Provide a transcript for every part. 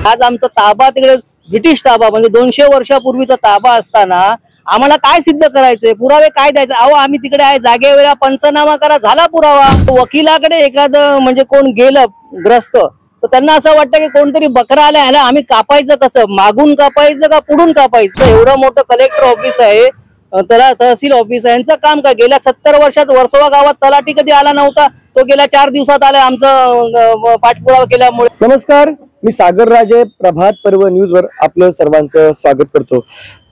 आज आमचा ताबा तिकडे ब्रिटिश ताबा म्हणजे 200 वर्षापूर्वीचा ताबा असताना आम्हाला काय सिद्ध करायचंय, पुरावे काय द्यायचे? अहो आम्ही तिकडे आहे, जागेवेळा पंचनामा करा, झाला पुरावा. वकिलाकडे एखादं म्हणजे कोण गेलं ग्रस्त तर त्यांना असं वाटतं की कोणतरी बकरा आला, ह्याला आम्ही कापायचं कसं, मागून कापायचं का पुढून कापायचं? एवढं मोठं कलेक्टर ऑफिस आहे, त्याला तहसील ऑफिस आहे, यांचं काम काय? गेल्या 70 वर्षात वर्सोवा गावात तलाठी कधी आला नव्हता, तो गेल्या 4 दिवसात आला आमचं पाठपुरावा केल्यामुळे. नमस्कार, मी सागर राजे, प्रभात पर्व न्यूज वर आपलं सर्वांचं स्वागत करतो.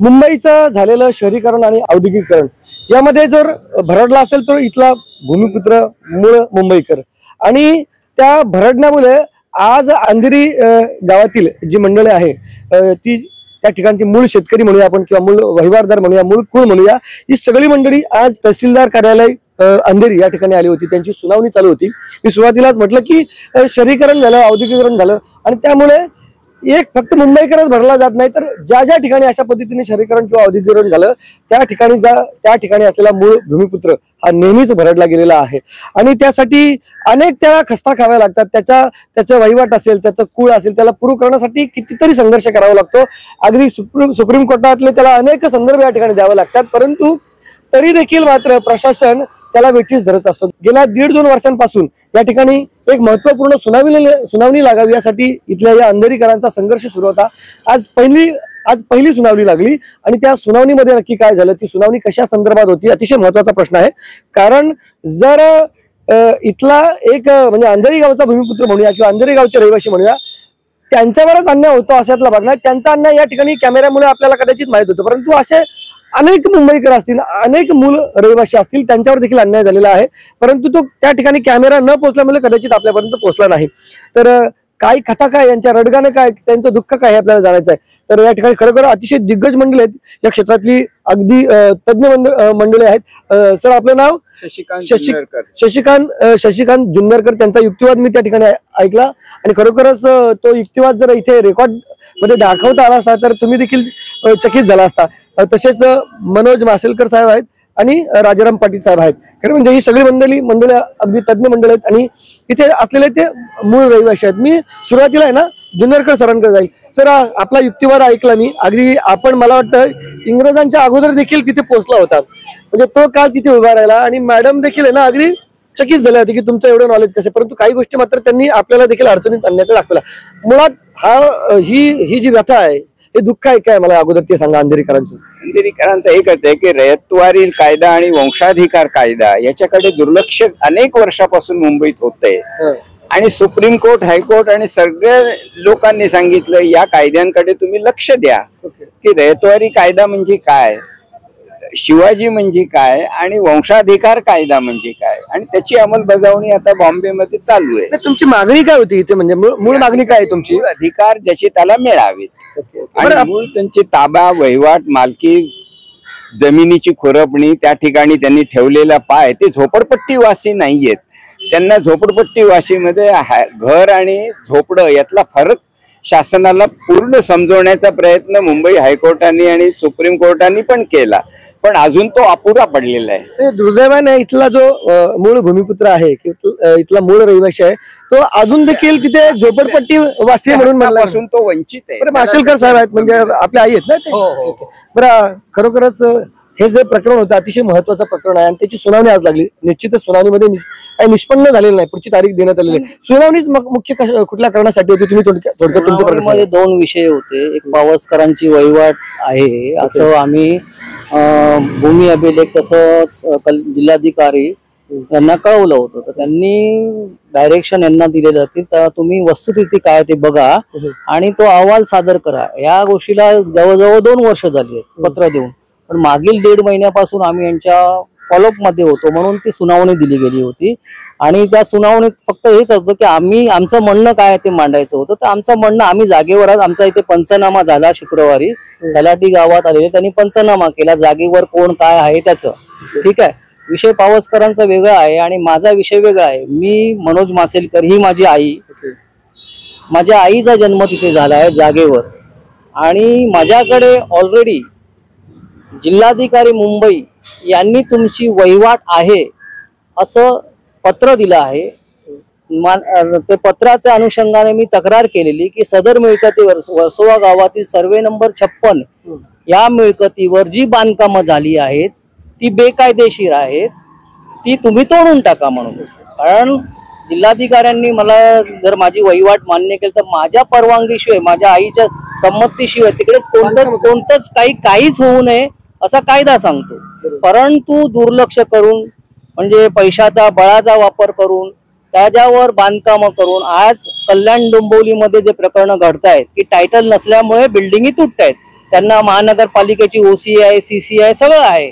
मुंबईचं झालेलं शहरीकरण आणि औद्योगिकीकरण यामध्ये जर भरडला असेल तर इथला भूमिपुत्र मूळ मुंबईकर, आणि त्या भरडण्यामुळे आज अंधेरी गावातील जी मंडळी आहे ती त्या ठिकाणची मूळ शेतकरी म्हणूया आपण, किंवा मूळ वहिवाटदार म्हणूया, मूळ कुळ म्हणूया, ही सगळी मंडळी आज तहसीलदार कार्यालय अंधेरी या ठिकाणी आली होती. त्यांची सुनावणी चालू होती. मी सुरुवातीलाच म्हटलं की शहरीकरण झालं, औद्योगिकरण झालं, आणि त्यामुळे एक फक्त मुंबईकरच भरला जात नाही, तर ज्या ज्या ठिकाणी अशा पद्धतीने शहरीकरण किंवा औद्योगिकरण झालं त्या ठिकाणी असलेला मूळ भूमिपुत्र हा नेहमीच भरडला गेलेला आहे. आणि त्यासाठी अनेक त्याला खस्ता खाव्या लागतात. त्याचं वहिवाट असेल, त्याचं कुळ असेल, त्याला प्रूव्ह करण्यासाठी कितीतरी संघर्ष करावा लागतो. अगदी सुप्रीम कोर्टातले त्याला अनेक संदर्भ या ठिकाणी द्यावे लागतात, परंतु तरी देखील मात्र प्रशासन त्याला वेठीस धरत असतो. गेल्या 1.5-2 वर्षांपासून या ठिकाणी एक महत्वपूर्ण सुनावणी लागावी यासाठी इथल्या या अंधेरीकरांचा संघर्ष सुरू होता. आज पहिली सुनावणी लागली, आणि त्या सुनावणीमध्ये नक्की काय झालं, ती सुनावणी कशा संदर्भात होती, अतिशय महत्वाचा प्रश्न आहे. कारण जर इथला एक म्हणजे अंधेरी गावचा भूमिपुत्र म्हणूया किंवा अंधेरी गावचे रहिवासी म्हणूया, त्यांच्यावरच अन्याय होतो अशातला भाग नाही. त्यांचा अन्याय या ठिकाणी कॅमेऱ्यामुळे आपल्याला कदाचित माहित होतं, परंतु असे अनेक मुंबईकर असतील, अनेक मूल रहिवासी असतील, त्यांच्यावर देखील अन्याय झालेला आहे, परंतु तो त्या ठिकाणी कॅमेरा न पोहोचल्यामुळे कदाचित आपल्यापर्यंत पोहोचला नाही. तर काय कथा काय, यांच्या रडगाने काय, त्यांचं दुःख काय हे आपल्याला जाणायचं आहे. तर या ठिकाणी खरोखर अतिशय दिग्गज मंडळी आहेत, या क्षेत्रातली अगदी तज्ञ मंडळी आहेत. सर, आपलं नाव? शशिकांत जुन्नरकर. त्यांचा युक्तिवाद मी त्या ठिकाणी ऐकला, आणि खरोखरच तो युक्तिवाद जर इथे रेकॉर्ड मध्ये दाखवता आला असता तर तुम्ही देखील चकित झाला असता. तसेच मनोज मासेलकर साहेब आहेत आणि राजाराम पाटील साहेब आहेत. खरं म्हणजे ही सगळी मंडळी अगदी तज्ञ मंडळ आहेत, आणि इथे असलेले ते मूळ रहिवासी आहेत. मी सुरुवातीला आहे ना जुन्नरकर सरांकडे जाईल. सर, आपला युक्तिवाद ऐकला मी. अगदी आपण, मला वाटतं इंग्रजांच्या अगोदर देखील तिथे पोहोचला होता, म्हणजे तो काळ तिथे उभा राहिला, आणि मॅडम देखील आहे ना अगदी चकित झाले होते की तुमचं एवढं नॉलेज कसं. परंतु काही गोष्टी मात्र त्यांनी आपल्याला देखील अडचणीत आणण्याचा दाखवला. मुळात ही जी व्यथा आहे, हे दुःख आहे काय, मला अगोदर ते सांगा. अंधेरीकरांचं एकच आहे की रयतवारी कायदा आणि वंशाधिकार कायदा याच्याकडे दुर्लक्ष अनेक वर्षापासून मुंबईत होतंय, आणि सुप्रीम कोर्ट, हायकोर्ट आणि सगळ्या लोकांनी सांगितलं या कायद्यांकडे तुम्ही लक्ष द्या की रयतवारी कायदा म्हणजे काय, शिवाजी म्हणजे काय, आणि वंशाधिकार कायदा म्हणजे काय, आणि त्याची अंमलबजावणी आता बॉम्बेमध्ये चालू आहे. तुमची मागणी काय होती इथे, म्हणजे मूळ मागणी काय आहे तुमची? अधिकार ज्याचे त्याला मिळावेत, आणि मूळ त्यांची ताबा, वहिवाट, मालकी, जमिनीची खुरपणी, त्या ठिकाणी त्यांनी ठेवलेला पाय, ते झोपडपट्टीवासी नाहीयेत. त्यांना झोपडपट्टीवासीमध्ये घर आणि झोपडं यातला फरक शासनाला पूर्ण समजवण्याचा प्रयत्न मुंबई हायकोर्टाने आणि सुप्रीम कोर्टाने पण केला, पण अजून तो अपुरा पडलेला आहे. दुर्दैवाने इथला जो मूळ भूमिपुत्र आहे, इथला मूळ रहिवासी आहे, तो अजून देखील तिथे झोपडपट्टी वासी म्हणून म्हणल्यापासून तो वंचित आहे. माशेलकर साहेब आहेत, म्हणजे आपल्या आई आहेत ना ते. बरं, खरोखरच हे जे प्रकरण होतं अतिशय महत्वाचं प्रकरण आहे, आणि त्याची सुनावणी आज लागली. निश्चितच सुनावणीमध्ये काही निष्पन्न झालेलं नाही, पुढची तारीख देण्यात आलेली आहे. सुनावणीच मुख्य कुठल्या कारणासाठी होती, तुम्ही थोडक्यात तुमच्या 2 विषय होते. एक पावसकरांची वहिवाट आहे असं आम्ही भूमी अभिलेख तसंच जिल्हाधिकारी यांना कळवलं होतं, तर त्यांनी डायरेक्शन यांना दिलेलं होती, तर तुम्ही वस्तुस्थिती काय ते बघा आणि तो अहवाल सादर करा. या गोष्टीला जवळजवळ 2 वर्ष झाली आहेत पत्र देऊन, पण मागील 1.5 महिन्यापासून आम्ही यांच्या फॉलोअप मध्ये होतो, म्हणून ती सुनावणी दिली गेली होती. आणि त्या सुनावणीत फक्त हेच होतं की आमचं म्हणणं काय ते मांडायचं होतं. तर आमचं म्हणणं, आम्ही जागेवर, आमचा इथे पंचनामा झाला शुक्रवारी, तलाठी गावात आलेले, त्यांनी पंचनामा केला जागेवर कोण काय आहे त्याचं. ठीक आहे, विषय पावसकरांचा वेगळा आहे आणि माझा विषय वेगळा आहे. मी मनोज मासेलकर, ही माझी आई, माझ्या आईचा जन्म तिथे झाला आहे जागेवर, आणि माझ्याकडे ऑलरेडी जिल्हाधिकारी मुंबई यांनी तुमची वहिवाट आहे असं पत्र दिलं आहे. ते पत्राच्या अनुषंगाने मी तक्रार केलेली की सदर मिळकतीवर वर्सोवा गावातील सर्वे नंबर 56 या मिळकतीवर जी बांधकामं झाली आहेत ती बेकायदेशीर आहेत, ती तुम्ही तोडून टाका म्हणून. कारण जिल्हाधिकाऱ्यांनी मला जर माझी वहिवाट मान्य केली तर माझ्या परवानगीशिवाय, माझ्या आईच्या संमतीशिवाय तिकडेच कोणतंच काहीच होऊ नये असा कायदा सांगतो. परंतु दुर्लक्ष करून, म्हणजे पैशाचा बळाचा वापर करून, त्याच्यावर बांधकामं करून आज कल्याण डोंबिवलीमध्ये जे प्रकरण घडतायत की टायटल नसल्यामुळे बिल्डिंगी तुटतायत. त्यांना महानगरपालिकेची OC आहे, CC आहे, सगळं आहे,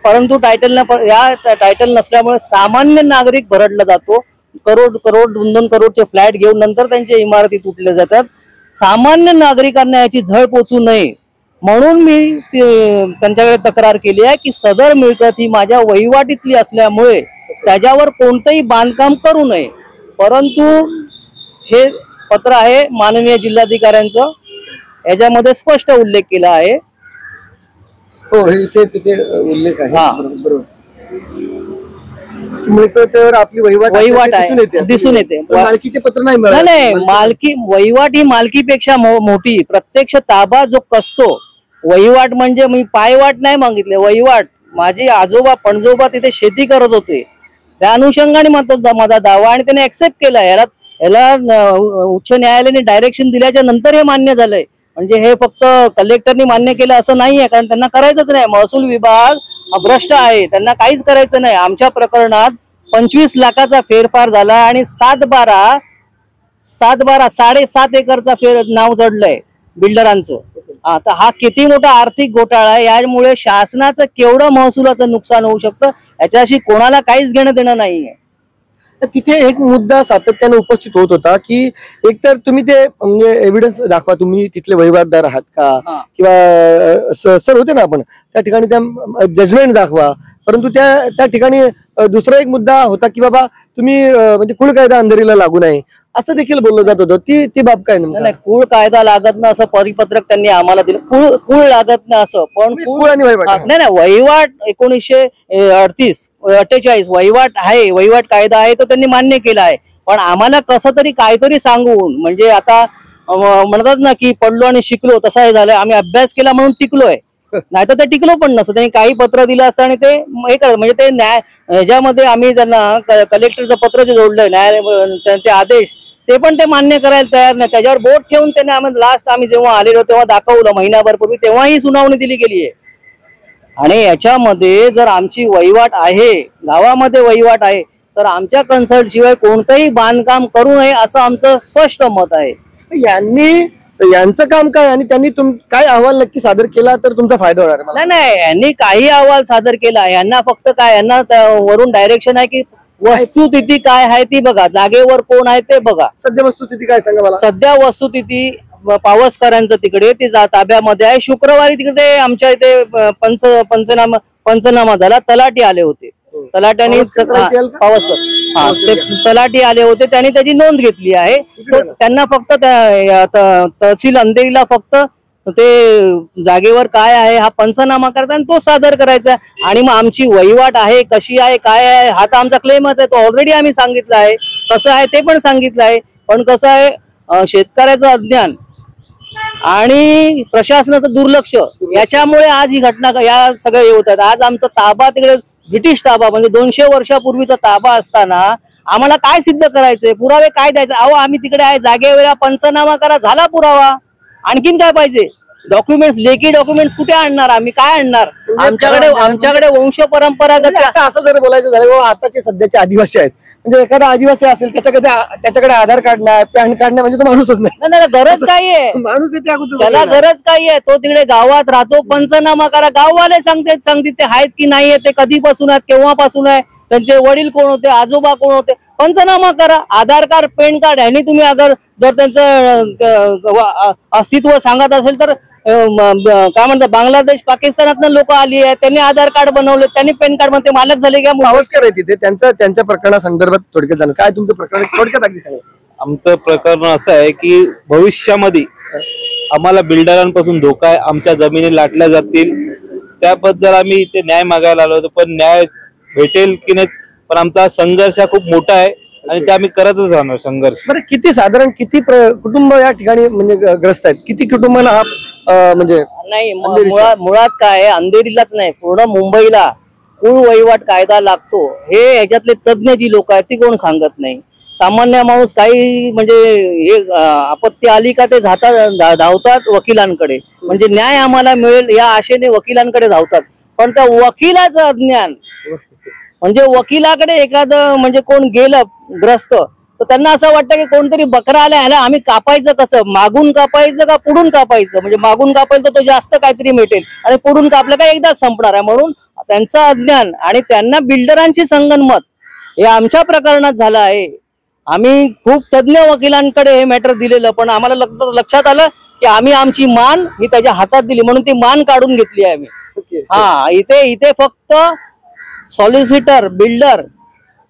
परंतु टायटल नसल्यामुळे सामान्य नागरिक भरडला जातो. करोड 2-2 करोडचे फ्लॅट घेऊन नंतर त्यांच्या इमारती तुटल्या जातात. सामान्य नागरिकांना याची झळ पोचू नये म्हणून मी त्यांच्याकडे तक्रार केली आहे की सदर मिळकत ही माझ्या वहिवाटीतली असल्यामुळे त्याच्यावर कोणतंही बांधकाम करू नये. परंतु हे पत्र आहे माननीय जिल्हाधिकाऱ्यांचं, याच्यामध्ये स्पष्ट उल्लेख केला आहे. हो, इथे तिथे उल्लेख आहे. हा, बरोबर. मिळकतीवर आपली वहिवाट आहे, दिसून येते. मालकीचे पत्र नाही नाही, मालकी वहिवाट ही मालकीपेक्षा मोठी. प्रत्यक्ष ताबा जो कसतो, वहिवाट म्हणजे मी पायवाट नाही मागितले, वहिवाट. माझी आजोबा पणजोबा तिथे शेती करत होते, त्या अनुषंगाने माझा दावा आणि त्याने ऍक्सेप्ट केला. याला उच्च न्यायालयाने डायरेक्शन दिल्याच्या नंतर हे मान्य झालंय. म्हणजे हे फक्त कलेक्टरनी मान्य केलं असं नाहीये, कारण त्यांना करायचंच नाही. महसूल विभाग भ्रष्ट आहे, त्यांना काहीच करायचं नाही. आमच्या प्रकरणात 25 लाखाचा फेरफार झाला आणि 7-12 7.5 एकरचा नाव जडलंय बिल्डरांचं. आता हा किती मोठा आर्थिक घोटाळा आहे. यामुळे शासनाचं केवढं महसुलाचं नुकसान होऊ शकतं याच्याशी कोणाला काहीच घेणं देणं नाहीये. तिथे एक मुद्दा सातत्याने उपस्थित होत होता की एकतर तुम्ही ते म्हणजे एव्हिडन्स दाखवा, तुम्ही तिथले वहिवाटदार आहात का, किंवा सर होते ना आपण त्या ठिकाणी त्या जजमेंट दाखवा. परंतु त्या ठिकाणी दुसरा एक मुद्दा होता की बाबा तुम्ही म्हणजे कुळ कायदा अंधेरीला लागू नये असं देखील बोललं जात होतं. ती बाब काय नाही, कुळ कायदा लागत ना असं परिपत्रक त्यांनी आम्हाला दिलं. कुळ लागत ना असं, पण कुळ आणि वहिवाट नाही, वहिवाट 1948 वहिवाट आहे, वहिवाट कायदा आहे तो त्यांनी मान्य केला आहे. पण आम्हाला कसं तरी काहीतरी सांगून, म्हणजे आता म्हणतात ना की पडलो आणि शिकलो, तसं हे झालंय. आम्ही अभ्यास केला म्हणून टिकलोय, नाही तर ते टिकलो पण नसतं. त्यांनी काही पत्र दिलं असतं आणि ते म्हणजे ते न्याय ह्याच्यामध्ये आम्ही त्यांना कलेक्टरचं पत्र जे जोडलंय, न्यायालय त्यांचे आदेश, ते पण ते मान्य करायला तयार नाही. त्याच्यावर बोट ठेवून त्याने आम्ही जेव्हा आलेलो तेव्हा दाखवलं महिनाभर पूर्वी, तेव्हाही सुनावणी दिली गेली आहे. आणि याच्यामध्ये जर आमची वहिवाट आहे, गावामध्ये वहिवाट आहे, तर आमच्या कन्सल्ट शिवाय कोणतंही बांधकाम करू नये असं आमचं स्पष्ट मत आहे. यांचं काम काय आणि त्यांनी काय अहवाल नक्की सादर केला तर तुमचा फायदा होणार? नाही, यांनी काही अहवाल सादर केला, यांना फक्त काय, यांना वरून डायरेक्शन आहे की वस्तुस्थिती काय आहे ती बघा, जागेवर कोण आहे ते बघा. सध्या वस्तुस्थिती काय सांगा मला. सध्या वस्तुस्थिती पावसकरांचं तिकडे ते ताब्यामध्ये आहे. शुक्रवारी तिकडे आमच्या इथे पंचनामा झाला, तलाठी आले होते. तलाट्याने पावसकर ते तलाठी आले होते, त्यांनी त्याची नोंद घेतली आहे. त्यांना फक्त तहसील अंधेरीला फक्त ते जागेवर काय आहे हा पंचनामा करता आणि तो सादर करायचा. आणि मग आमची वहिवाट आहे कशी आहे काय आहे हा तर आमचा क्लेमच आहे, तो ऑलरेडी आम्ही सांगितलं आहे. कसं आहे ते पण सांगितलं आहे. पण कसं आहे, शेतकऱ्याचं अज्ञान आणि प्रशासनाचं दुर्लक्ष याच्यामुळे आज ही घटना या सगळ्या हे होतात. आज आमचा ताबा तिकडे ब्रिटिश ताबा, म्हणजे 200 वर्षापूर्वीचा ताबा असताना आम्हाला काय सिद्ध करायचंय, पुरावे काय द्यायचे? अहो आम्ही तिकडे आहे, जागेवर पंचनामा करा, झाला पुरावा. आणखीन काय पाहिजे? डॉक्युमेंट्स, लेखी डॉक्युमेंट्स कुठे आणणार आम्ही, काय आणणार? आमच्याकडे वंश परंपरागत असं जर बोलायचं झालं, आताचे सध्याचे आदिवासी आहेत, म्हणजे एखादा आदिवासी असेल त्याच्याकडे आधार कार्ड नाही, पॅन कार्ड नाही, म्हणजे तो माणूसच नाही. गरज काय आहे? माणूस आहे त्याला गरज काय आहे? तो तिकडे गावात राहतो, पंचनामा करा. गाववाले सांगतात ते आहेत की नाही, ते कधीपासून आहेत, केव्हापासून आहे, त्यांचे वडील कोण होते, आजोबा कोण होते, पंचनामा करा. आधार कार्ड, पॅन कार्ड ह्यानी तुम्ही जर त्यांचं अस्तित्व सांगत असेल तर काय म्हणतात, बांगलादेश पाकिस्तानातनं लोक आली आहेत, त्यांनी आधार कार्ड बनवले, त्यांनी पॅन कार्ड मध्ये मालक झाले का? पावसकर आहे तिथे, त्यांच्या प्रकरणासंदर्भात थोडक्यात जाणं काय तुमचं प्रकरण थोडक्यात अगदी सांगा. आमचं प्रकरण असं आहे की भविष्यामध्ये आम्हाला बिल्डरांपासून धोका आहे, आमच्या जमिनी लाटल्या जातील, त्याबद्दल आम्ही इथे न्याय मागायला आलो होतो. पण न्याय भेटेल की नाही, पण आमचा संघर्ष खूप मोठा आहे. आणि ते आम्ही करतच राहणार संघर्ष. बरं किती साधारण किती कुटुंब या ठिकाणी म्हणजे ग्रस्त आहेत, किती कुटुंबांना हा म्हणजे नाही मुळात काय आहे, अंधेरीलाच नाही पूर्ण मुंबईला कुळ वहिवाट कायदा लागतो हे ह्याच्यातले तज्ञ जी लोक आहेत ती कोण सांगत नाही. सामान्य माणूस काही म्हणजे हे आपत्ती आली का ते धावतात वकिलांकडे, म्हणजे न्याय आम्हाला मिळेल या आशेने वकिलांकडे धावतात. पण त्या वकिलाचं अज्ञान, म्हणजे वकिलाकडे एखादं म्हणजे कोण गेलं ग्रस्त तर त्यांना असं वाटतं की कोणतरी बकरा आला ह्याला आम्ही कापायचं कसं, मागून कापायचं का पुढून कापायचं, म्हणजे मागून कापायचं तर तो जास्त काहीतरी मिळेल आणि पुढून कापलं का एकदाच संपणार आहे. म्हणून त्यांचं अज्ञान आणि त्यांना बिल्डरांची संगनमत हे आमच्या प्रकरणात झालं आहे. आम्ही खूप तज्ञ वकिलांकडे हे मॅटर दिलेलं, पण आम्हाला लक्षात आलं की आम्ही आमची मान ही त्याच्या हातात दिली म्हणून ती मान काढून घेतली आहे आम्ही. हा इथे फक्त सॉलिसिटर, बिल्डर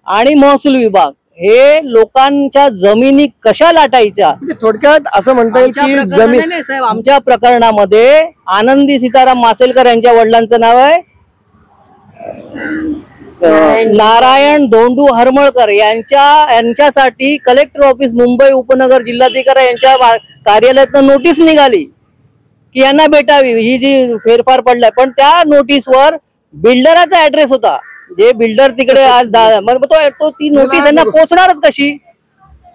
आणि महसूल विभाग हे लोकांच्या जमिनी कशा लाटायच्या, थोडक्यात असं म्हणता येईल की जमीन नाही साहेब, आमच्या प्रकरणामध्ये आनंदी सीताराम मासेलकर यांच्या वडिलांचं नाव आहे नारायण धोंडू हरमळकर, यांच्यासाठी कलेक्टर ऑफिस मुंबई उपनगर जिल्हाधिकारी यांच्या कार्यालयात नोटीस निघाली की यांना भेटावी ही जी फेरफार पडलाय. पण त्या नोटीसवर बिल्डराचा ऍड्रेस होता, जे बिल्डर तिकडे आज मग तो ती नोटीस यांना पोहोचणारच कशी,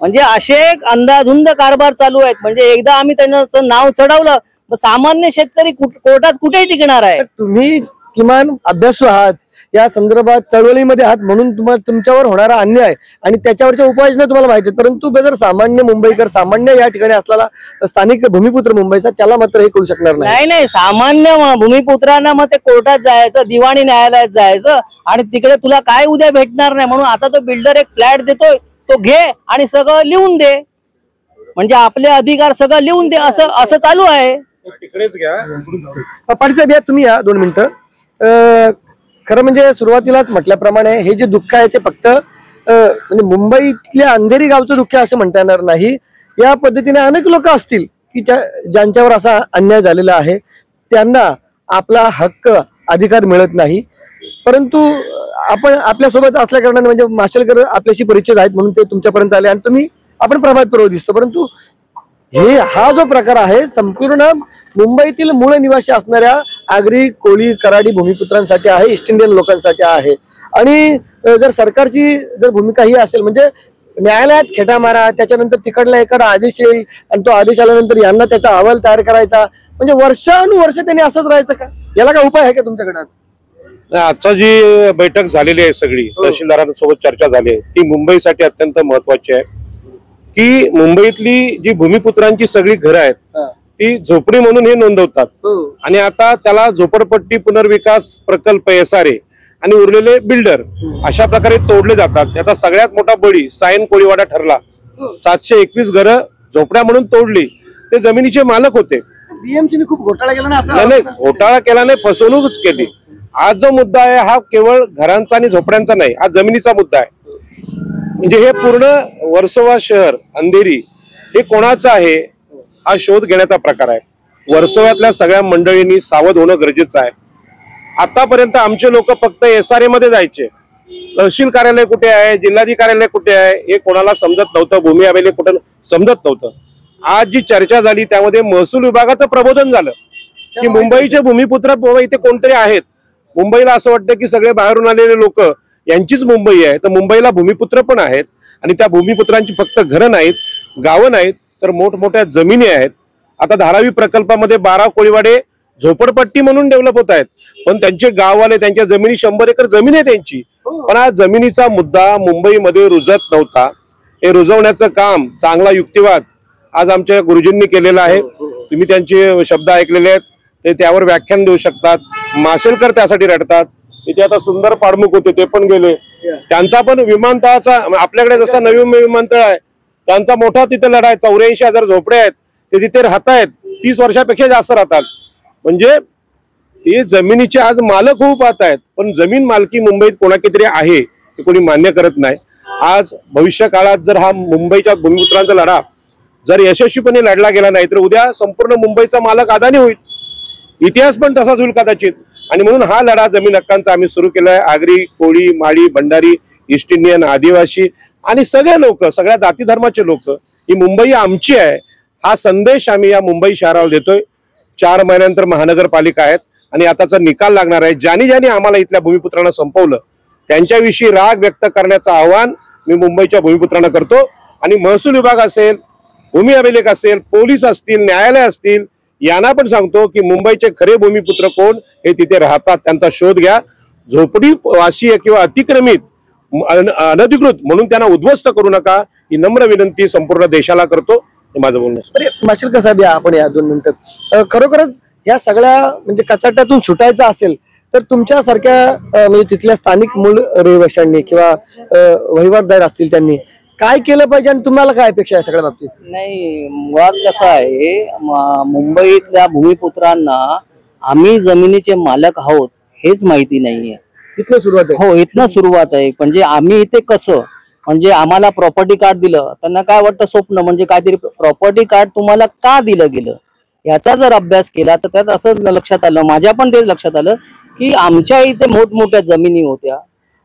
म्हणजे असे अंदाधुंद कारभार चालू आहेत. म्हणजे एकदा आम्ही त्यांचं नाव चढवलं सामान्य शेतकरी कोर्टात कुठेही टिकणार आहे. तुम्ही किमान अभ्यासू आहात, या संदर्भात चळवळीमध्ये आहात, म्हणून तुमच्यावर होणारा अन्याय आणि त्याच्यावरच्या उपाययोजना तुम्हाला माहिती आहेत. परंतु जर सामान्य मुंबईकर, सामान्य या ठिकाणी असलेला स्थानिक भूमिपुत्र मुंबईचा, त्याला मात्र हे करू शकणार नाही. नाही सामान्य भूमिपुत्रांना मग ते कोर्टात जायचं, दिवाणी न्यायालयात जायचं आणि तिकडे तुला काय उद्या भेटणार नाही. म्हणून आता तो बिल्डर एक फ्लॅट देतोय, तो घे आणि सगळं लिहून दे, म्हणजे आपले अधिकार सगळं लिहून दे, असं चालू आहे. तिकडेच घ्या पाटील साहेब, या तुम्ही या 2 मिनिटं. खरं म्हणजे सुरुवातीलाच म्हटल्याप्रमाणे हे जे दुःख आहे ते फक्त म्हणजे मुंबईतल्या अंधेरी गावचं दुःख असं म्हणता येणार नाही. या पद्धतीने अनेक लोक असतील की ज्यांच्यावर असा अन्याय झालेला आहे, त्यांना आपला हक्क अधिकार मिळत नाही. परंतु आपण आपल्यासोबत असल्या कारणाने म्हणजे माशेलकर आपल्याशी परिचित आहेत म्हणून ते तुमच्यापर्यंत आले आणि आपण प्रभात पर्व दिसतो. परंतु हा जो प्रकार आहे संपूर्ण मुंबईतील मूळ निवासी असणाऱ्या आगरी, कोळी, कराडी भूमिपुत्रांसाठी आहे, ईस्ट इंडियन लोकांसाठी आहे. आणि जर सरकारची जर भूमिका ही असेल म्हणजे न्यायालयात खेटा मारा, त्याच्यानंतर तिकडला एखादा आदेश येईल आणि तो आदेश आल्यानंतर यांना त्याचा अहवाल तयार करायचा, म्हणजे वर्षानुवर्ष त्यांनी असंच राहायचं का? याला काय उपाय आहे का तुमच्याकडे? आजचा जी बैठक झालेली आहे सगळी तहसीलदारांसोबत चर्चा झाली आहे ती मुंबईसाठी अत्यंत महत्वाची आहे की मुंबईतली जी भूमिपुत्रांची सगळी घरं आहेत ती झोपडी म्हणून हे नोंदवतात आणि आता त्याला झोपडपट्टी पुनर्विकास प्रकल्प SRA आणि उरलेले बिल्डर अशा प्रकारे तोडले जातात. याचा सगळ्यात मोठा बळी सायन कोळीवाडा ठरला. 721 घरं झोपड्या म्हणून तोडली, ते जमिनीचे मालक होते. BMC खूप घोटाळा केला ना? नाही, घोटाळा केला नाही, फसवणूकच केली. आज जो मुद्दा आहे हा केवळ घरांचा आणि झोपड्यांचा नाही, हा जमिनीचा मुद्दा आहे. म्हणजे हे पूर्ण वर्सोवा शहर, अंधेरी हे कोणाचं आहे हा शोध घेण्याचा प्रकार आहे. वर्सोव्यातल्या सगळ्या मंडळींनी सावध होणं गरजेचं आहे. आतापर्यंत आमचे लोक फक्त SRA मध्ये जायचे, तहसील कार्यालय कुठे आहे, जिल्हाधिकारी कार्यालय कुठे आहे हे कोणाला समजत नव्हतं, भूमी अभिलेख कुठे समजत नव्हतं. आज जी चर्चा झाली त्यामध्ये महसूल विभागाचं प्रबोधन झालं की मुंबईचे भूमिपुत्र इथे कोणतरी आहेत. मुंबईला असं वाटतं की सगळे बाहेरून आलेले लोक यांचीच मुंबई आहे, तर मुंबईला भूमिपुत्र पण आहेत आणि त्या भूमिपुत्रांची फक्त घरं नाहीत, गावं नाहीत, तर मोठमोठ्या जमिनी आहेत. आता धारावी प्रकल्पामध्ये 12 कोळीवाडे झोपडपट्टी म्हणून डेव्हलप होत आहेत, पण त्यांचे गाववाले, त्यांच्या जमिनी 100 एकर जमीन आहे त्यांची. पण हा जमिनीचा मुद्दा मुंबईमध्ये रुजत नव्हता. हे रुजवण्याचं काम, चांगला युक्तिवाद आज आमच्या गुरुजींनी केलेला आहे. तुम्ही त्यांचे शब्द ऐकलेले आहेत, ते त्यावर व्याख्यान देऊ शकतात. माशेलकर त्यासाठी रडतात. इथे आता सुंदर पाडमुख होते, ते पण गेले. त्यांचा पण विमानतळाचा, आपल्याकडे जसा नवीन विमानतळ आहे त्यांचा मोठा तिथे लढा आहे. 84,000 झोपडे आहेत, ते तिथे राहत आहेत, 30 वर्षापेक्षा जास्त राहतात. म्हणजे ते जमिनीचे आज मालक होऊ पाहत आहेत, पण जमीन मालकी मुंबईत कोणाकडे आहे ते कोणी मान्य करत नाही. आज भविष्य काळात जर हा मुंबईच्या भूमिपुत्रांचा लढा जर यशस्वीपणे लढला गेला नाही तर उद्या संपूर्ण मुंबईचा मालक अदानी होईल. इतिहास पण तसाच होईल कदाचित. आणि म्हणून हा लढा जमीन हक्कांचा आम्ही सुरू केलाय. आगरी, कोळी, माळी, भंडारी, ईस्ट इंडियन, आदिवासी आणि सगळे लोक, सगळ्या जाती धर्माचे लोक, ही मुंबई आमची आहे हा संदेश आम्ही या मुंबई शहराला देतोय. 4 महिन्यानंतर महानगरपालिका आहेत आणि आताचा निकाल लागणार आहे. ज्यांनी आम्हाला इथल्या भूमिपुत्रांना संपवलं त्यांच्याविषयी राग व्यक्त करण्याचं आवाहन मी मुंबईच्या भूमिपुत्रांना करतो. आणि महसूल विभाग असेल, भूमी अभिलेख असेल, पोलीस असतील, न्यायालय असतील, यांना पण सांगतो की मुंबईचे खरे भूमिपुत्र कोण हे तिथे राहतात, त्यांचा शोध घ्या. झोपडीवासी किंवा अतिक्रमित अनधिकृत म्हणून त्यांना उद्ध्वस्त करू नका, ही नम्र विनंती संपूर्ण देशाला करतो. हे माझं बोलणं. माशेलकर साहेब, या आपण या 2 मिनिटं खरोखरच या सगळ्या म्हणजे कचाट्यातून सुटायचं असेल तर तुमच्यासारख्या म्हणजे तिथल्या स्थानिक मूळ रहिवाशांनी किंवा वहिवाटदार असतील त्यांनी काय केलं पाहिजे आणि तुम्हाला काय अपेक्षा आहे सगळ्या बाबतीत? नाही, मुळात कसं आहे, मुंबईतल्या भूमिपुत्रांना आम्ही जमिनीचे मालक आहोत हेच माहिती नाहीये. इथनं सुरुवात आहे. हो, इथनं सुरुवात आहे. म्हणजे आम्ही इथे कसं, म्हणजे आम्हाला प्रॉपर्टी कार्ड दिलं, त्यांना काय वाटतं स्वप्न, म्हणजे काहीतरी प्रॉपर्टी कार्ड तुम्हाला का दिलं गेलं याचा जर अभ्यास केला तर त्यात असं लक्षात आलं, माझ्या पण तेच लक्षात आलं की आमच्या इथे मोठमोठ्या जमिनी होत्या,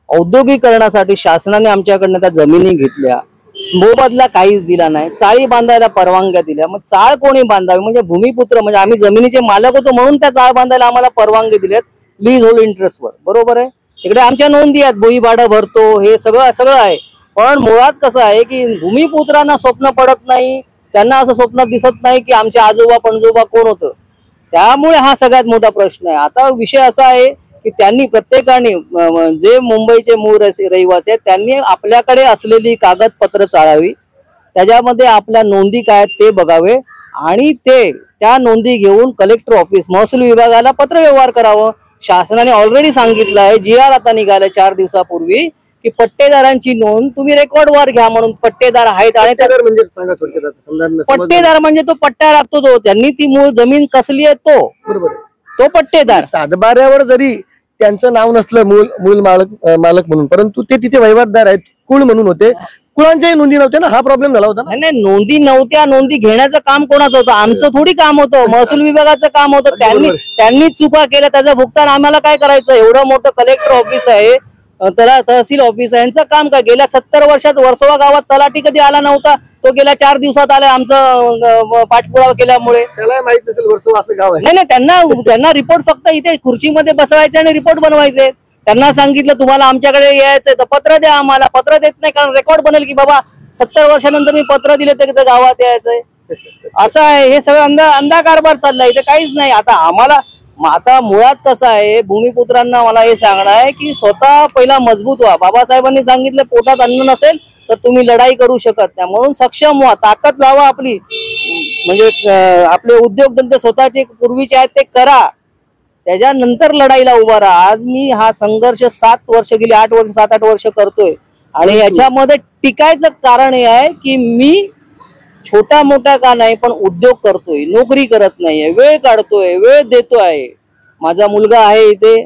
औद्योगिकरणासाठी शासनाने आमच्याकडनं त्या जमिनी घेतल्या, मोबदला काहीच दिला नाही, चाळी बांधायला परवानग्या दिल्या. मग चाळ कोणी बांधावी, म्हणजे भूमिपुत्र, म्हणजे आम्ही जमिनीचे मालक होतो म्हणून त्या चाळ बांधायला आम्हाला परवानगी दिल्यात लीज होल्ड इंटरेस्टवर. बरोबर आहे, तिकडे आमच्या नोंदी आहेत, भुई भाडं भरतो, हे सगळं आहे. पण मुळात कसं आहे की भूमिपुत्रांना स्वप्न पडत नाही, त्यांना असं स्वप्न दिसत नाही की आमचे आजोबा पणजोबा कोण होतं. त्यामुळे हा सगळ्यात मोठा प्रश्न आहे. आता विषय असा आहे की त्यांनी प्रत्येकाने, जे मुंबईचे मूळ रहिवासी आहेत, त्यांनी आपल्याकडे असलेली कागदपत्र चाळावी, त्याच्यामध्ये आपल्या नोंदी काय ते बघावे आणि त्या नोंदी घेऊन कलेक्टर ऑफिस, महसूल विभागाला पत्रव्यवहार करावं. शासनाने ऑलरेडी सांगितलं आहे, GR आता निघालाय 4 दिवसापूर्वी, की पट्टेदारांची नोंद तुम्ही रेकॉर्डवर घ्या म्हणून. पट्टेदार आहेत आणि म्हणजे सांगा थोडक्यात. पट्टेदार म्हणजे तो पट्टा लागतो, तो त्यांनी ती मूळ जमीन कसली आहे तो, बरोबर, तो पट्टेदार. सातबाऱ्यावर जरी त्यांचं नाव नसलं मूळ मालक म्हणून, परंतु ते तिथे वहिवाटदार आहेत, कुळ म्हणून होते, कुळांच्याही नोंदी नव्हत्या ना, हा प्रॉब्लेम झाला होता. नाही, नोंदी नव्हत्या, नोंदी घेण्याचं काम कोणाचं होतं, आमचं थोडी काम होतं, महसूल विभागाचं काम होतं. त्यांनी चुका केल्या, त्याचं भुगतान आम्हाला काय करायचं. एवढं मोठं कलेक्टर ऑफिस आहे, त्याला तहसील ऑफिस आहे, यांचं काम काय. गेल्या 70 वर्षात वर्सोवा गावात तलाठी कधी आला नव्हता, तो गेल्या 4 दिवसात आलाय आमचं पाठपुरावा केल्यामुळे. त्याला माहित नसेल वर्सोवा असं गाव आहे. नाही, त्यांना रिपोर्ट फक्त इथे खुर्चीमध्ये बसवायचे आणि रिपोर्ट बनवायचे. त्यांना सांगितलं तुम्हाला आमच्याकडे यायचंय तर पत्र द्या, आम्हाला पत्र देत नाही, कारण रेकॉर्ड बनेल की बाबा 70 वर्षानंतर मी पत्र दिले तर गावात यायचंय. असं आहे, हे सगळं अंधाकारभार चाललाय, इथे काहीच नाही. आता मुळात कसं आहे, भूमिपुत्रांना मला हे सांगणं आहे की स्वतः पहिला मजबूत व्हा. बाबासाहेबांनी सांगितलं पोटात अन्न नसेल तर तुम्ही लढाई करू शकत नाही, म्हणून सक्षम व्हा, ताकद लावा आपली, म्हणजे आपले उद्योगधंदे स्वतःचे पूर्वीचे आहेत ते करा, त्याच्यानंतर लढाईला उभा राहा. आज मी हा संघर्ष 7 वर्ष गेली, 7-8 वर्ष करतोय आणि याच्यामध्ये टिकायचं कारण हे आहे की मी छोटा मोठा का नाही पण उद्योग करतोय, नोकरी करत नाहीये, वेळ काढतोय, वेळ देतोय. माझा मुलगा आहे इथे,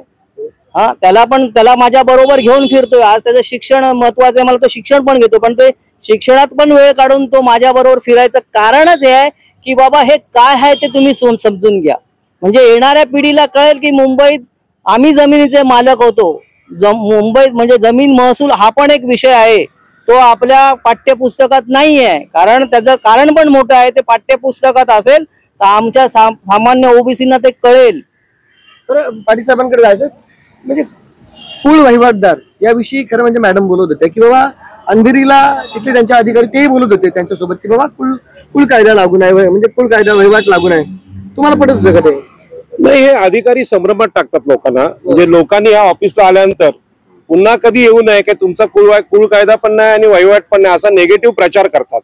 त्याला माझ्या बरोबर घेऊन फिरतोय. आज त्याचं शिक्षण महत्वाचं आहे, मला तो शिक्षण पण घेतो, पण ते शिक्षणात पण वेळ काढून तो माझ्या बरोबर फिरायचं कारणच हे आहे की बाबा हे काय आहे ते तुम्ही समजून घ्या, म्हणजे येणाऱ्या पिढीला कळेल की मुंबईत आम्ही जमिनीचे मालक होतो. मुंबईत म्हणजे जमीन महसूल हा पण एक विषय आहे, तो आपल्या पाठ्यपुस्तकात नाही आहे, कारण त्याचं कारण पण मोठं आहे. ते पाठ्यपुस्तकात असेल तर आमच्या सामान्य ओबीसीना ते कळेल. तर पाटील साहेबांकडे जायचं म्हणजे कुळ वहिवाटदार याविषयी खरं म्हणजे मॅडम बोलत होते की बाबा अंधेरीला तिथले त्यांचे अधिकारी तेही बोलत होते त्यांच्यासोबत की बाबा कुळ कायदा लागू नाही, म्हणजे कुळ कायदा वहिवाट लागू नाही. तुम्हाला पटत होतं का ते? नाही, हे अधिकारी संभ्रमात टाकतात लोकांना. म्हणजे लोकांनी या ऑफिसला आल्यानंतर पुन्हा कधी येऊ नये की तुमचा कुळ कायदा पण नाही आणि वहिवाट पण नाही असा निगेटिव्ह प्रचार करतात.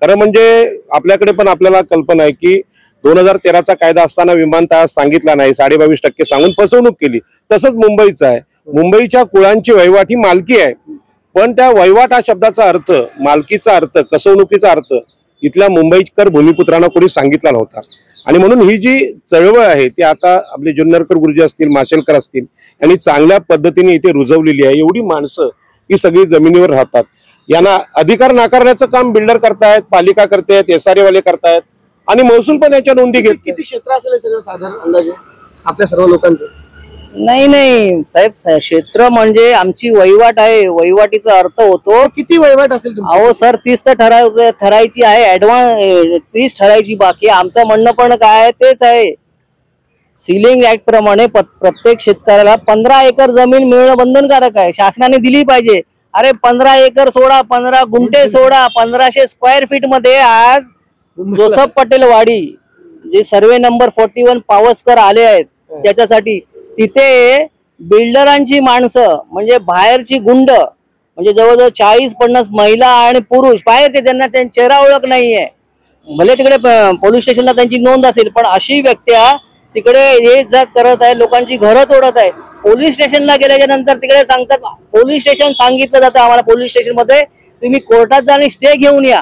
खरं म्हणजे आपल्याकडे पण आपल्याला कल्पना आहे की 2013चा कायदा असताना विमानतळात सांगितला नाही, 22.5% सांगून फसवणूक केली. तसंच मुंबईचं आहे, मुंबईच्या कुळांची वहिवाट ही मालकी आहे, पण त्या वहिवाट हा शब्दाचा अर्थ, मालकीचा अर्थ, कसवणुकीचा अर्थ इथल्या मुंबईकर भूमिपुत्रांना कोणी सांगितला नव्हता. आणि म्हणून ही जी चळवळ आहे ती आता आपले जुन्नरकर गुरुजी असतील, माशेलकर असतील यांनी चांगल्या पद्धतीने इथे रुजवलेली आहे. एवढी माणसं ही सगळी जमिनीवर राहतात, यांना अधिकार नाकारण्याचं काम बिल्डर करतायत, पालिका करतायत, SRA वाले करतायत आणि महसूल पण याच्या नोंदी घेत. किती क्षेत्र असेल सगळं साधारण अंदाजे आपल्या सर्व लोकांचं? नाही नाही साहेब, क्षेत्र म्हणजे आमची वहिवाट आहे, वहिवाटीचा अर्थ होतो. किती वहिवाट असेल तुमची? अहो सर 30 तर ठरायची आहे, ऍडव्हान्स 30 ठरायची बाकी. आमचं म्हणणं पण काय आहे तेच आहे, सिलिंग ऍक्ट प्रमाणे प्रत्येक शेतकऱ्याला 15 एकर जमीन मिळणं बंधनकारक आहे, शासनाने दिली पाहिजे. अरे 15 एकर सोडा, 15 गुंठे सोडा, 1500 स्क्वेअर फीट मध्ये आज जोसफ पटेल वाडी जे सर्वे नंबर 41 पावसकर आले आहेत त्याच्यासाठी, तिथे बिल्डरांची माणसं म्हणजे बाहेरची गुंड म्हणजे जवळजवळ 40-50 महिला आणि पुरुष बाहेरचे, ज्यांना त्यांची चेहरा ओळख नाहीये. भले तिकडे पोलीस स्टेशनला त्यांची नोंद असेल, पण अशी व्यक्त्या तिकडे ये जात करत आहे, लोकांची घरं तोडत आहे. पोलीस स्टेशनला गेल्याच्या नंतर तिकडे सांगतात, पोलीस स्टेशन सांगितलं जातं आम्हाला पोलीस स्टेशन मध्ये तुम्ही कोर्टात जा आणि स्टे घेऊन या.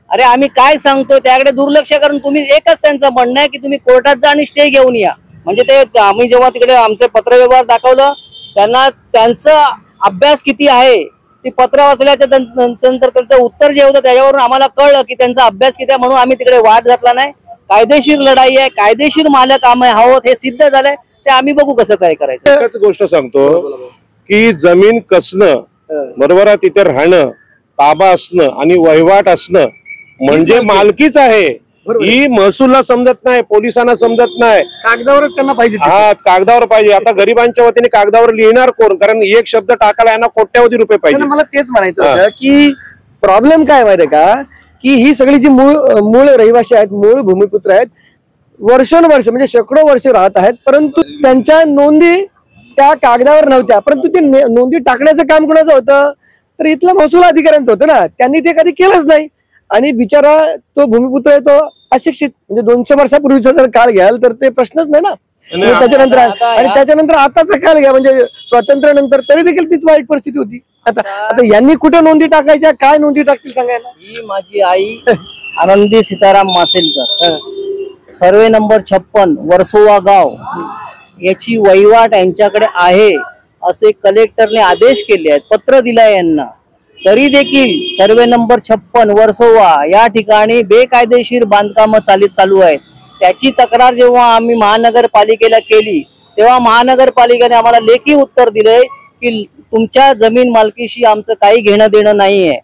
अरे आम्ही काय सांगतोय त्याकडे दुर्लक्ष करून तुम्ही एकच त्यांचं म्हणणं आहे की तुम्ही कोर्टात जा आणि स्टे घेऊन या. म्हणजे ते आम्ही जेव्हा तिकडे आमचे पत्रव्यवहार दाखवलं त्यांना, त्यांचा अभ्यास किती आहे ती पत्र वाचल्याच्या नंतर त्यांचं उत्तर जे होतं त्याच्यावरून आम्हाला कळलं की त्यांचा अभ्यास किती आहे. म्हणून आम्ही तिकडे वाद घातला नाही. कायदेशीर लढाई आहे, कायदेशीर मालक आम्ही आहोत हे सिद्ध झालंय. ते आम्ही बघू कसं काय करायचं. एकच गोष्ट सांगतो की जमीन कसणं बरोबर आहे, तिथे राहणं, ताबा असणं आणि वहिवाट असणं म्हणजे मालकीच आहे. ही महसूलला समजत नाही, पोलिसांना समजत नाही, कागदावरच त्यांना पाहिजे. हा कागदावर पाहिजे. आता गरिबांच्या वतीने कागदावर लिहिणार कोण? कारण एक शब्द टाकायला यांना कोट्यावधी रुपये पाहिजे. मला तेच म्हणायचं होतं की प्रॉब्लेम काय माहितीये का, की ही सगळी जी मूळ रहिवासी आहेत, मूळ भूमिपुत्र आहेत, वर्षानुवर्ष म्हणजे शेकडो वर्ष राहत आहेत, परंतु त्यांच्या नोंदी त्या कागदावर नव्हत्या. परंतु ते नोंदी टाकण्याचं काम कोणाचं होतं? तर इथलं महसूल अधिकाऱ्यांचं होतं ना. त्यांनी ते कधी केलंच नाही. आणि बिचारा तो भूमिपुत्र आहे, तो अशिक्षित, म्हणजे 200 वर्षापूर्वीचा जर काळ घ्याल तर ते प्रश्नच नाही ना. त्याच्यानंतर आताचा काळ घ्या, म्हणजे स्वातंत्र्यानंतर तरी देखील तीच वाईट परिस्थिती होती. आता यांनी कुठे नोंदी टाकायच्या, काय नोंदी टाकतील सांगायला? ही माझी आई आनंदी सीताराम मासेलकर, सर्वे नंबर 56 वर्सोवा गाव, याची वहिवाट यांच्याकडे आहे असे कलेक्टरने आदेश केले आहेत, पत्र दिलाय यांना. तरी देखील सर्वे नंबर 56 वर्सोवा या ठिकाणी बेकायदेशीर बांधकाम चालू आहेत. त्याची तक्रार जेव्हा आम्ही महानगरपालिकेला केली तेव्हा महानगरपालिकेने आम्हाला लेखी उत्तर दिले की तुमच्या जमीन मालकीशी आमचं काही घेणं देणं नाहीये.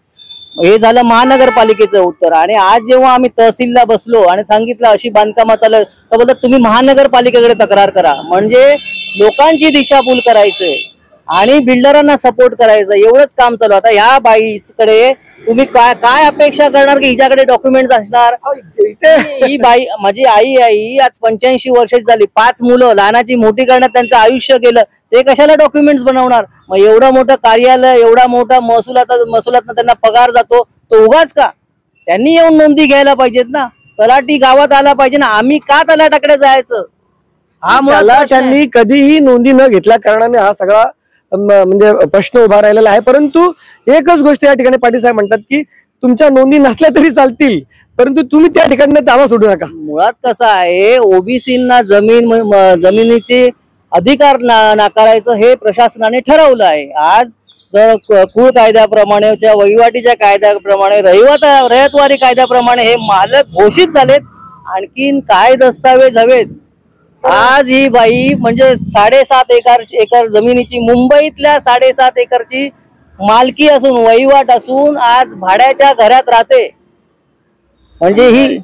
हे झालं महानगरपालिकेचं उत्तर. आणि आज जेव्हा आम्ही तहसीलला बसलो आणि सांगितलं अशी बांधकाम चालू, तर बोलतात तुम्ही महानगरपालिकेकडे तक्रार करा. म्हणजे लोकांची दिशाभूल करायचंय आणि बिल्डरांना सपोर्ट करायचं, एवढंच काम चालू. आता ह्या बाईकडे तुम्ही काय अपेक्षा करणार की हिच्याकडे डॉक्युमेंट असणार? ही बाई माझी आई आहे, ही आज 85 वर्षाची झाली, 5 मुलं, लहानाची मोठी करण्यात त्यांचं आयुष्य गेलं, ते कशाला डॉक्युमेंट्स बनवणार? मग एवढं मोठं कार्यालय, एवढा मोठा महसुलातनं त्यांना पगार जातो, तो उगाच का? त्यांनी येऊन नोंदी घ्यायला पाहिजेत ना. तलाठी गावात आला पाहिजे ना. आम्ही का तलाटाकडे जायचं? हा मुळात त्यांनी कधीही नोंदी न घेतल्या कारणाने हा सगळा म्हणजे प्रश्न उभा राहिलेला आहे. परंतु एकच गोष्ट या ठिकाणी पाटील साहेब म्हणतात की तुमच्या नोंदी नसल्या तरी चालतील, परंतु तुम्ही त्या ठिकाणी दावा सोडू नका. मुळात कसं आहे, ओबीसींना जमिनीचे अधिकार नाकारायचं हे प्रशासनाने ठरवलं आहे. आज जर कुळ कायद्याप्रमाणे, वहिवाटीच्या कायद्याप्रमाणे, रयतवारी कायद्याप्रमाणे हे मालक घोषित झालेत. आणखीन काय दस्तावेज हवेत? आज ही बाई म्हणजे 7.5 एकर जमिनीची, मुंबईतल्या 7.5 एकरची मालकी असून, वहिवाट असून आज भाड्याच्या घरात राहते. म्हणजे ही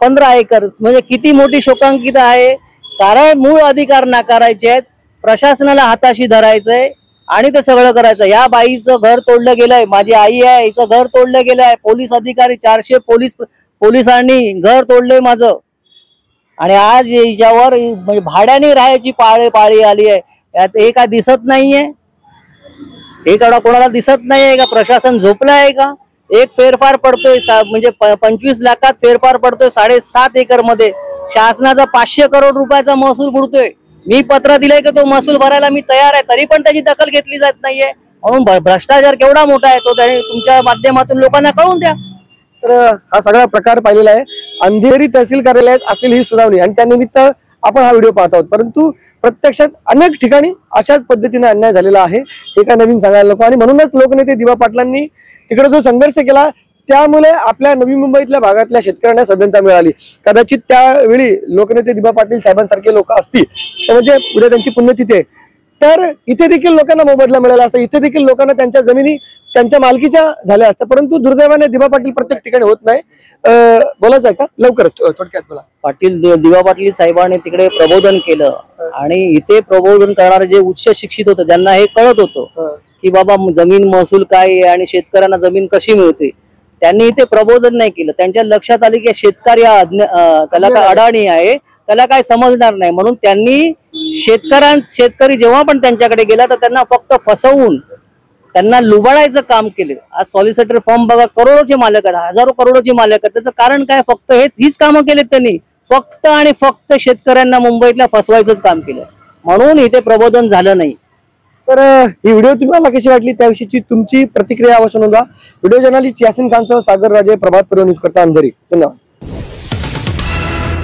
15 एकर म्हणजे किती मोठी शोकांकित आहे. कारण मूळ अधिकार नाकारायचे आहेत, प्रशासनाला हाताशी धरायचंय आणि ते सगळं करायचं. या बाईचं घर तोडलं गेलंय, माझी आई आहे, हिचं घर तोडलं गेलंय. पोलीस अधिकारी 400 पोलिसांनी घर तोडलंय माझं. आणि आज याच्यावर म्हणजे भाड्याने राहायची पाळी आली आहे. यात हे काय दिसत नाहीये? हे कोणाला दिसत नाहीये का? प्रशासन झोपलं आहे का? एक फेरफार पडतोय म्हणजे 25 लाखात फेरफार पडतोय 7.5 एकर मध्ये. शासनाचा 500 करोड रुपयाचा महसूल बुडतोय. मी पत्र दिलंय की तो महसूल भरायला मी तयार आहे, तरी पण त्याची दखल घेतली जात नाहीये. म्हणून भ्रष्टाचार केवढा मोठा आहे तो तुमच्या माध्यमातून लोकांना कळून द्या. तर हा सगळा प्रकार पाहिलेला आहे. अंधेरी तहसील कार्यालयात असलेली ही सुनावणी आणि त्यानिमित्त आपण हा व्हिडिओ पाहत आहोत. परंतु प्रत्यक्षात अनेक ठिकाणी अशाच पद्धतीने अन्याय झालेला आहे, हे काय नवीन सांगायला नको. आणि म्हणूनच लोकनेते दिवा पाटलांनी तिकडे जो संघर्ष केला त्यामुळे आपल्या नवी मुंबईतल्या भागातल्या शेतकऱ्यांना सधनता मिळाली. कदाचित त्यावेळी लोकनेते दिवा पाटील साहेबांसारखे लोक असतील तर म्हणजे उद्या त्यांची पुण्यतिथी आहे, तर इथे देखील लोकांना मोबदला मिळाला असता, इथे देखील लोकांना त्यांच्या जमिनी त्यांच्या मालकीच्या झाल्या असत्या. परंतु दुर्दैवाने दिवा पाटील प्रत्येक ठिकाणी होत नाही. बोलायचं आहे का लवकर थोडक्यात मला? दिवा पाटील साहेबांनी तिकडे प्रबोधन केलं आणि इथे प्रबोधन करणारे जे उच्च शिक्षित होते ज्यांना हे कळत होतं की बाबा जमीन महसूल काय आहे आणि शेतकऱ्यांना जमीन कशी मिळते, त्यांनी इथे प्रबोधन नाही केलं. त्यांच्या लक्षात आले की शेतकरी त्याला काय अडाणी आहे, त्याला काय समजणार नाही, म्हणून त्यांनी शेतकरी जेव्हा पण त्यांच्याकडे गेला तर त्यांना फक्त फसवून त्यांना लुबाडायचं काम केलं. आज सॉलिसिटर फॉर्म बघा, करोडोचे मालक आहेत, हजारो करोडोचे मालक आहेत. त्याचं कारण काय? फक्त हीच कामं केलेत त्यांनी, फक्त आणि फक्त शेतकऱ्यांना मुंबईतल्या फसवायचंच काम केलं, म्हणून इथे प्रबोधन झालं नाही. तर ही व्हिडिओ तुम्हाला कशी वाटली त्याविषयीची तुमची प्रतिक्रिया अवश्य नोंदवा. व्हिडिओ जर्नलिस्ट यासिन खानसह सागर राजे, प्रभात पर्व न्यूज करता अंधेरी. धन्यवाद.